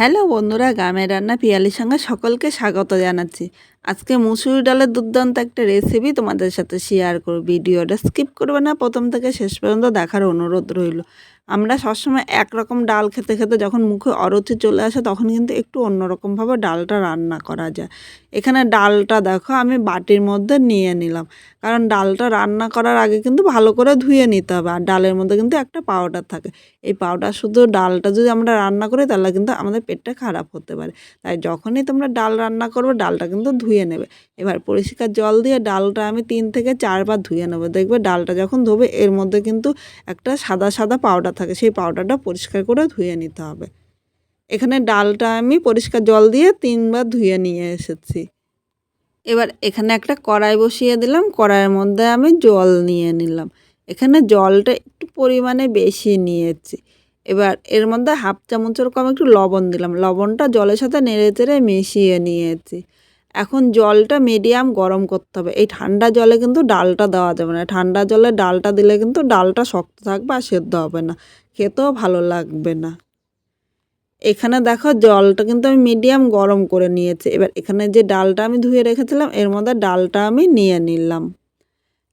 Hello বন্ধুরা, গ্রামের রান্না পিয়ালির সঙ্গে সকলকে স্বাগত জানাচ্ছি। আজকে মুসুরি ডালের দুর্দান্ত একটা রেসিপি তোমাদের সাথে শেয়ার করব। ভিডিওটা স্কিপ করবে না, প্রথম থেকে শেষ পর্যন্ত দেখার অনুরোধ রইল। আমরা সবসময় একরকম ডাল খেতে খেতে যখন মুখে অরুচি চলে আসে তখন কিন্তু একটু অন্যরকমভাবে ডালটা রান্না করা যায়। এখানে ডালটা দেখো আমি বাটির মধ্যে নিয়ে নিলাম, কারণ ডালটা রান্না করার আগে কিন্তু ভালো করে ধুয়ে নিতে হবে। আর ডালের মধ্যে কিন্তু একটা পাউডার থাকে, এই পাউডার শুধু ডালটা যদি আমরা রান্না করি তাহলে কিন্তু আমাদের পেটটা খারাপ হতে পারে। তাই যখনই তোমরা ডাল রান্না করবে ডালটা কিন্তু ধুয়ে নেবে। এবার পরিষ্কার জল দিয়ে ডালটা আমি 3 থেকে 4 বার ধুয়ে নেবো। দেখবে ডালটা যখন ধোবে এর মধ্যে কিন্তু একটা সাদা সাদা পাউডার থাকে, সেই পাউডারটা পরিষ্কার করে ধুয়ে নিতে হবে। এখানে ডালটা আমি পরিষ্কার জল দিয়ে 3 বার ধুয়ে নিয়ে এসেছি। এবার এখানে একটা কড়াই বসিয়ে দিলাম, কড়াইয়ের মধ্যে আমি জল নিয়ে নিলাম। এখানে জলটা একটু পরিমাণে বেশি নিয়েছি। এবার এর মধ্যে হাফ চামচের কম একটু লবণ দিলাম, লবণটা জলের সাথে নেড়ে চেড়ে মিশিয়ে নিয়েছি। এখন জলটা মিডিয়াম গরম করতে হবে। এই ঠান্ডা জলে কিন্তু ডালটা দেওয়া যাবে না, ঠান্ডা জলে ডালটা দিলে কিন্তু ডালটা শক্ত থাকবে আর সেদ্ধ হবে না, খেতেও ভালো লাগবে না। এখানে দেখো জলটা কিন্তু আমি মিডিয়াম গরম করে নিয়েছি। এবার এখানে যে ডালটা আমি ধুয়ে রেখেছিলাম এর মধ্যে ডালটা আমি নিয়ে নিলাম।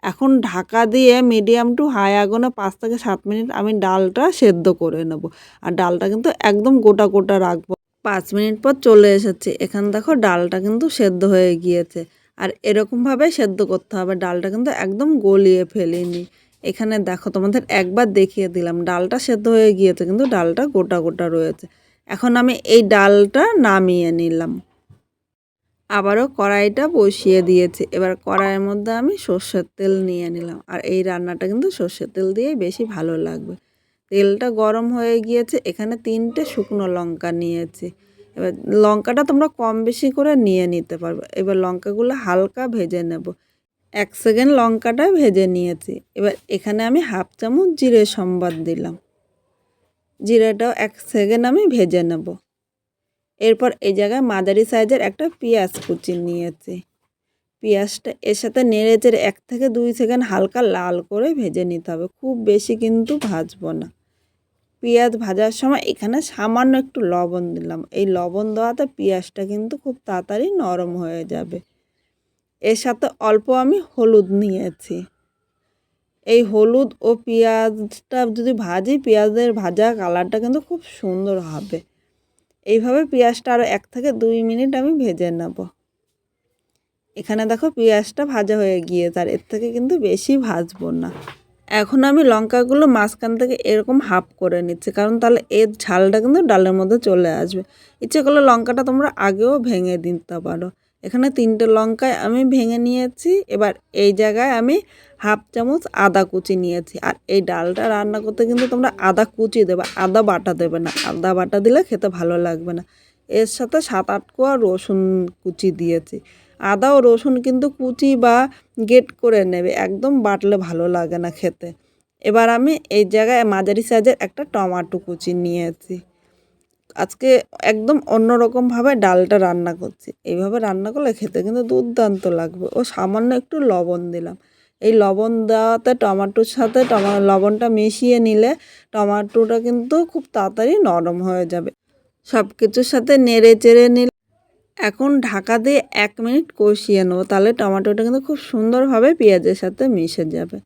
এখন ঢাকা দিয়ে মিডিয়াম টু হাই আগুনে 5 থেকে 7 মিনিট আমি ডালটা সেদ্ধ করে নেব। আর ডালটা কিন্তু একদম গোটা গোটা রাখবো। 5 মিনিট পর চলে এসেছি, এখানে দেখো ডালটা কিন্তু সেদ্ধ হয়ে গিয়েছে। আর এরকমভাবে সেদ্ধ করতে হবে, ডালটা কিন্তু একদম গলিয়ে ফেলিনি। এখানে দেখো তোমাদের একবার দেখিয়ে দিলাম ডালটা সেদ্ধ হয়ে গিয়েছে, কিন্তু ডালটা গোটা গোটা রয়েছে। এখন আমি এই ডালটা নামিয়ে নিলাম, আবারও কড়াইটা বসিয়ে দিয়েছি। এবার কড়াইয়ের মধ্যে আমি সর্ষের তেল নিয়ে নিলাম, আর এই রান্নাটা কিন্তু সর্ষের তেল দিয়েই বেশি ভালো লাগবে। তেলটা গরম হয়ে গিয়েছে, এখানে 3টে শুকনো লঙ্কা নিয়েছি। এবার লঙ্কাটা তোমরা কম বেশি করে নিয়ে নিতে পারবে। এবার লঙ্কাগুলো হালকা ভেজে নেব। 1 সেকেন্ড লঙ্কাটা ভেজে নিয়েছি। এবার এখানে আমি হাফ চামচ জিরে সম্বাদ দিলাম, জিরেটাও 1 সেকেন্ড আমি ভেজে নেব। এরপর এই জায়গায় মাঝারি সাইজের একটা পেঁয়াজ কুচি নিয়েছি। পেঁয়াজটা এর সাথে নেড়ে চেড়ে 1 থেকে 2 সেকেন্ড হালকা লাল করে ভেজে নিতে হবে, খুব বেশি কিন্তু ভাজবো না। পেঁয়াজ ভাজার সময় এখানে সামান্য একটু লবণ দিলাম, এই লবণ দেওয়াতে পেঁয়াজটা কিন্তু খুব তাড়াতাড়ি নরম হয়ে যাবে। এর সাথে অল্প আমি হলুদ নিয়েছি। এই হলুদ ও পেঁয়াজটা যদি ভাজি, পেঁয়াজের ভাজা কালারটা কিন্তু খুব সুন্দর হবে। এইভাবে পেঁয়াজটা আরও 1 থেকে 2 মিনিট আমি ভেজে নেব। এখানে দেখো পেঁয়াজটা ভাজা হয়ে গিয়েছে, আর এর থেকে কিন্তু বেশি ভাজবো না। এখন আমি লঙ্কাগুলো মাঝখান থেকে এরকম হাফ করে নিচ্ছি, কারণ তাহলে এর ঝালটা কিন্তু ডালের মধ্যে চলে আসবে। ইচ্ছে করলে লঙ্কাটা তোমরা আগেও ভেঙে দিতে পারো। এখানে 3টে লঙ্কায় আমি ভেঙে নিয়েছি। এবার এই জায়গায় আমি হাফ চামচ আদা কুচি নিয়েছি। আর এই ডালটা রান্না করতে কিন্তু তোমরা আদা কুচি দেবে, আদা বাটা দেবে না। আদা বাটা দিলে খেতে ভালো লাগবে না। এর সাথে 7-8 কোয়া রসুন কুচি দিয়েছি। আদা ও রসুন কিন্তু কুচি বা গ্রেট করে নেবে, একদম বাটলে ভালো লাগে না খেতে। এবার আমি এই জায়গায় মাঝারি সাইজের একটা টমেটো কুচি নিয়েছি। আজকে একদম অন্যরকমভাবে ডালটা রান্না করছি। এইভাবে রান্না করলে খেতে কিন্তু দুর্দান্ত লাগবে। ও সামান্য একটু লবণ দিলাম। এই লবণ দেওয়াতে টমেটোর সাথে লবণটা মিশিয়ে নিলে টমেটোটা কিন্তু খুব তাড়াতাড়ি নরম হয়ে যাবে। সব কিছুর সাথে নেড়ে চেড়ে নিলে এখন ঢাকা দিয়ে 1 মিনিট কষিয়ে নেবো, তাহলে টমেটোটা কিন্তু খুব সুন্দরভাবে পেঁয়াজের সাথে মিশে যাবে।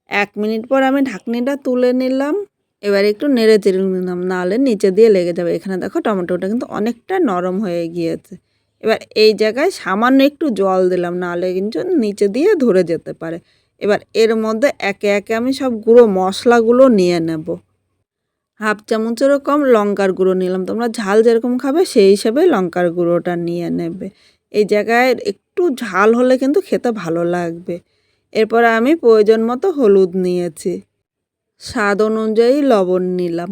1 মিনিট পর আমি ঢাকনিটা তুলে নিলাম। এবার একটু নেড়ে চেড়ে নিলাম, নাহলে নিচে দিয়ে লেগে যাবে। এখানে দেখো টমেটোটা কিন্তু অনেকটা নরম হয়ে গিয়েছে। এবার এই জায়গায় সামান্য একটু জল দিলাম, নাহলে কিন্তু নিচে দিয়ে ধরে যেতে পারে। এবার এর মধ্যে একে একে আমি সব গুঁড়ো মশলাগুলো নিয়ে নেব। হাফ চামচেরও কম লঙ্কার গুঁড়ো নিলাম, তোমরা ঝাল যেরকম খাবে সেই হিসেবে লঙ্কার গুঁড়োটা নিয়ে নেবে। এই জায়গায় একটু ঝাল হলে কিন্তু খেতে ভালো লাগবে। এরপর আমি প্রয়োজন মতো হলুদ নিয়েছি, স্বাদ অনুযায়ী লবণ নিলাম,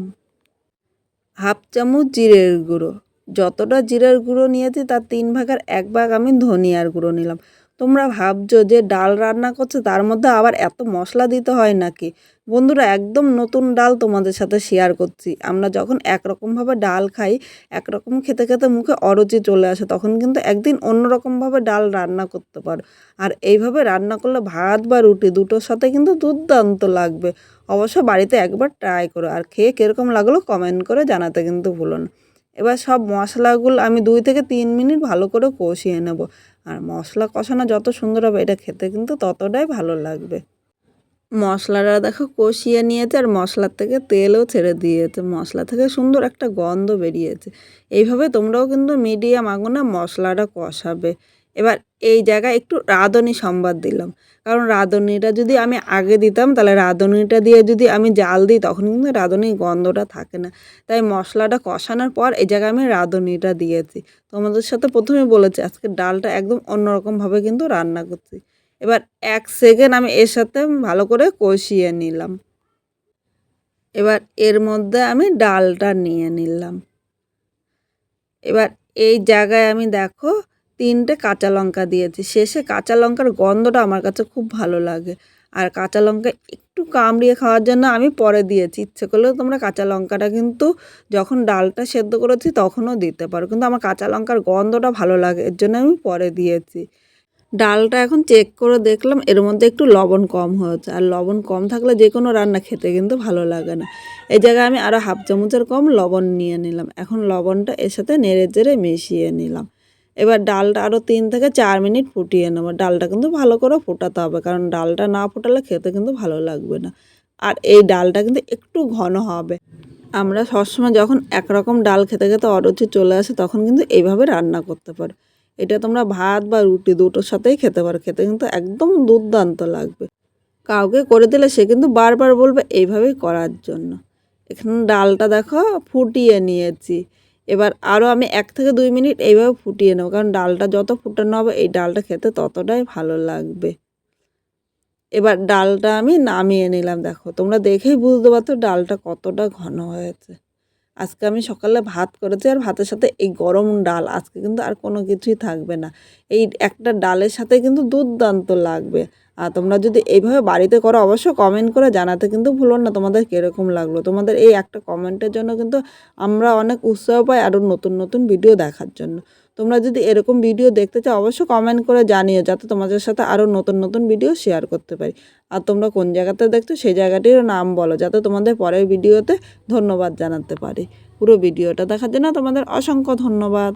হাফ চামচ জিরের গুঁড়ো। যতটা জিরের গুঁড়ো নিয়েছি তার 3 ভাগের 1 ভাগ আমি ধনিয়ার গুঁড়ো নিলাম। তোমরা ভাবছো যে ডাল রান্না করছে তার মধ্যে আবার এত মশলা দিতে হয় নাকি? বন্ধুরা, একদম নতুন ডাল তোমাদের সাথে শেয়ার করছি। আমরা যখন একরকমভাবে ডাল খাই, একরকম খেতে খেতে মুখে অরুচি চলে আসে, তখন কিন্তু একদিন অন্যরকমভাবে ডাল রান্না করতে পারো। আর এইভাবে রান্না করলে ভাত বা রুটি দুটোর সাথে কিন্তু দুর্দান্ত লাগবে। অবশ্য বাড়িতে একবার ট্রাই করো, আর খেয়ে কীরকম লাগলো কমেন্ট করে জানাতে কিন্তু ভুলো না। এবার সব মশলাগুলো আমি 2 থেকে 3 মিনিট ভালো করে কষিয়ে নেব। আর মশলা কষানো যত সুন্দর হবে এটা খেতে কিন্তু ততটাই ভালো লাগবে। মশলাটা দেখো কষিয়ে নিয়েছে আর মশলার থেকে তেলও ছেড়ে দিয়েছে। মশলা থেকে সুন্দর একটা গন্ধ বেরিয়েছে। এইভাবে তোমরাও কিন্তু মিডিয়াম আগুনে মশলাটা কষাবে। এবার এই জায়গায় একটু রাঁধুনি সম্বাদ দিলাম। কারণ রাঁধুনিটা যদি আমি আগে দিতাম তাহলে রাঁধুনিটা দিয়ে যদি আমি জাল দিই তখন কিন্তু রাঁধুনির গন্ধটা থাকে না। তাই মশলাটা কষানোর পর এই জায়গায় আমি রাঁধুনিটা দিয়েছি। তোমাদের সাথে প্রথমে বলেছি আজকে ডালটা একদম অন্যরকমভাবে কিন্তু রান্না করছি। এবার 1 সেকেন্ড আমি এর সাথে ভালো করে কষিয়ে নিলাম। এবার এর মধ্যে আমি ডালটা নিয়ে নিলাম। এবার এই জায়গায় আমি দেখো 3টে কাঁচা লঙ্কা দিয়েছি। শেষে কাঁচা লঙ্কার গন্ধটা আমার কাছে খুব ভালো লাগে। আর কাঁচা লঙ্কা একটু কামড়িয়ে খাওয়ার জন্য আমি পরে দিয়েছি। ইচ্ছে করলেও তোমরা কাঁচা লঙ্কাটা কিন্তু যখন ডালটা সেদ্ধ করেছি তখনও দিতে পারো। কিন্তু আমার কাঁচা লঙ্কার গন্ধটা ভালো লাগে এর জন্য আমি পরে দিয়েছি। ডালটা এখন চেক করে দেখলাম এর মধ্যে একটু লবণ কম হয়েছে। আর লবণ কম থাকলে যে কোনো রান্না খেতে কিন্তু ভালো লাগে না। এই জায়গায় আমি আরও হাফ চামচের কম লবণ নিয়ে নিলাম। এখন লবণটা এর সাথে নেড়েচেড়ে মিশিয়ে নিলাম। এবার ডালটা আরও 3 থেকে 4 মিনিট ফুটিয়ে নেব। ডালটা কিন্তু ভালো করে ফোটাতে হবে, কারণ ডালটা না ফোটালে খেতে কিন্তু ভালো লাগবে না। আর এই ডালটা কিন্তু একটু ঘন হবে। আমরা সবসময় যখন একরকম ডাল খেতে খেতে অরুচি চলে আসে তখন কিন্তু এইভাবে রান্না করতে পারো। এটা তোমরা ভাত বা রুটি দুটোর সাথেই খেতে পারো। খেতে কিন্তু একদম দুর্দান্ত লাগবে। কাউকে করে দিলে সে কিন্তু বারবার বলবে এইভাবেই করার জন্য। এখানে ডালটা দেখো ফুটিয়ে নিয়েছি। এবার আরও আমি 1 থেকে 2 মিনিট এইভাবে ফুটিয়ে নেব, কারণ ডালটা যত ফুটানো হবে এই ডালটা খেতে ততটাই ভালো লাগবে। এবার ডালটা আমি নামিয়ে নিলাম। দেখো তোমরা দেখেই বুঝতে পারছো ডালটা কতটা ঘন হয়েছে। আজকে আমি সকালে ভাত করেছি আর ভাতের সাথে এই গরম ডাল, আজকে কিন্তু আর কোনো কিছুই থাকবে না। এই একটা ডালের সাথে কিন্তু দুর্দান্ত লাগবে। আর তোমরা যদি এইভাবে বাড়িতে করো অবশ্যই কমেন্ট করে জানাতে কিন্তু ভুলো না তোমাদের কীরকম লাগলো। তোমাদের এই একটা কমেন্টের জন্য কিন্তু আমরা অনেক উৎসাহ পাই আরও নতুন নতুন ভিডিও দেখার জন্য। তোমরা যদি এরকম ভিডিও দেখতে চাও অবশ্যই কমেন্ট করে জানিও, যাতে তোমাদের সাথে আরও নতুন নতুন ভিডিও শেয়ার করতে পারি। আর তোমরা কোন জায়গাতে দেখছো সেই জায়গাটির নাম বলো, যাতে তোমাদের পরের ভিডিওতে ধন্যবাদ জানাতে পারি। পুরো ভিডিওটা দেখার জন্য তোমাদের অসংখ্য ধন্যবাদ।